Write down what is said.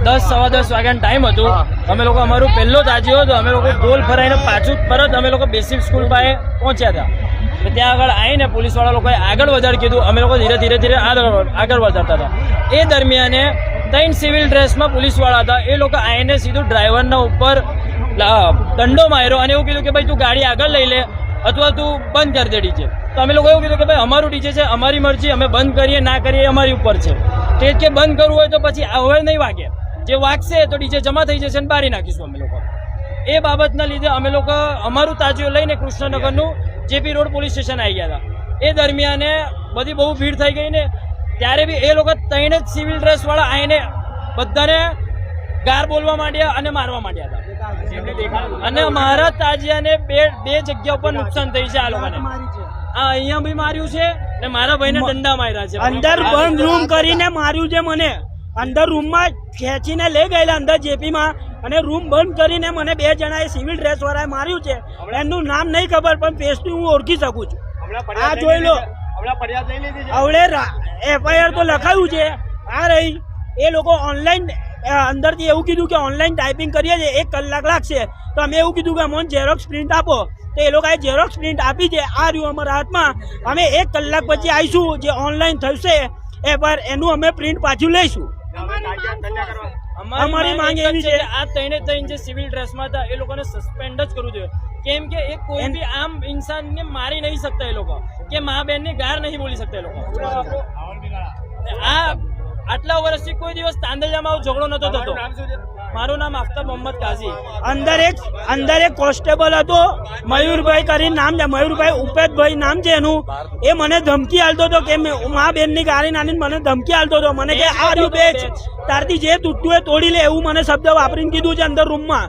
10 સવા 10 વાગ્યાનો ટાઈમ હતું. અમે લોકો અમારું પહેલો તાજ્યો હતો. અમે લોકો ગોલ ફરાઈને પાછું પરત અમે લોકો બેસિક સ્કૂલ પાસે પહોંચ્યા હતા. ત્યાં આગળ આવીને પોલીસવાળા લોકોએ આગળ વધાર કીધું. અમે લોકો ધીરે ધીરે આગળ વધારતા હતા. એ દરમિયાને 3 સિવિલ ડ્રેસમાં પોલીસવાળા હતા. એ લોકો આવીને સીધું ડ્રાઈવરના ઉપર દંડો માર્યો અને એવું કીધું કે ભાઈ તું ગાડી આગળ લઈ લે અથવા તું બંધ કરી દે ડીજે. તો અમે લોકો એવું કીધું કે ભાઈ અમારું ડીજે છે, અમારી મરજી, અમે બંધ કરીએ ના કરીએ અમારી ઉપર છે. તે કે બંધ કરવું હોય તો પછી હવે નહીં વાગે, જે વાગશે તો ડીજે જમા થઈ જશે અને બારી નાખીશું અમે લોકો. એ બાબતના લીધે અમે લોકો અમારું તાજિયો લઈને કૃષ્ણનગરનું જેપી રોડ પોલીસ સ્ટેશન આવી ગયા હતા. એ દરમિયાને બધી બહુ ભીડ થઈ ગઈ ને ત્યારે બી એ લોકો 3 જ સિવિલ ડ્રેસવાળા આવીને બધાને ગાર બોલવા માંડ્યા અને મારવા માંડ્યા હતા. અને મારા તાજિયાને બે જગ્યા ઉપર નુકસાન થઈ છે. આ લોકોને અહીંયા બી માર્યું છે ને મારા ભાઈને દંડા માર્યા છે. અંદર બંધ રૂમ કરીને માર્યું છે મને. અંદર રૂમમાં ખેંચીને લઈ ગયેલા અંદર જેપીમાં અને રૂમ બંધ કરીને મને 2 જણાએ સિવિલ ડ્રેસ વાળાએ માર્યું છે. એમનું નામ નહીં ખબર પણ પેસ્ટથી હું ઓળખી શકું છું. આ જોઈ લો. હવે FIR તો લખાયું છે. આ રહી એ લોકો ઓનલાઈન અંદરથી એવું કીધું કે ઓનલાઈન ટાઈપિંગ કરીએ છીએ, 1 કલાક લાગશે. તો અમે એવું કીધું કે અમને ઝેરોક્સ પ્રિન્ટ આપો. તો એ લોકોએ ઝેરોક્સ પ્રિન્ટ આપી છે. આ રહ્યું અમારા હાથમાં. અમે 1 કલાક પછી આવીશું. જે ઓનલાઈન થશે FIR એનું અમે પ્રિન્ટ પાછું લઈશું. અમારી માંગ એવી છે આ 3 જે સિવિલ ડ્રેસમાં હતા એ લોકોને સસ્પેન્ડ જ કરવું જોઈએ. કેમ કે એ કોઈ બી આમ ઇન્સાનને મારી નહીં શકતા. એ લોકો કે મા બેન ની ગાર નહીં બોલી શકતા. એ લોકો આ આટલા વર્ષથી કોઈ દિવસ તાંદલિયામાં આવો ઝઘડો નતો થતો. મારું નામ આફતાબ મોહમ્મદ કાઝી. અંદર એક કોન્સ્ટેબલ હતો મયુરભાઈ કરીને નામ છે. મયુરભાઈ ઉપેદભાઈ નામ છે એનું. એ મને ધમકી આલતો હતો કે મા બેન ની ગાડી નાની મને ધમકી આલતો હતો. મને કે આ રહ્યું બેચ તારથી જે તૂટતું એ તોડી લે એવું મને શબ્દ વાપરીને કીધું છે અંદર રૂમમાં.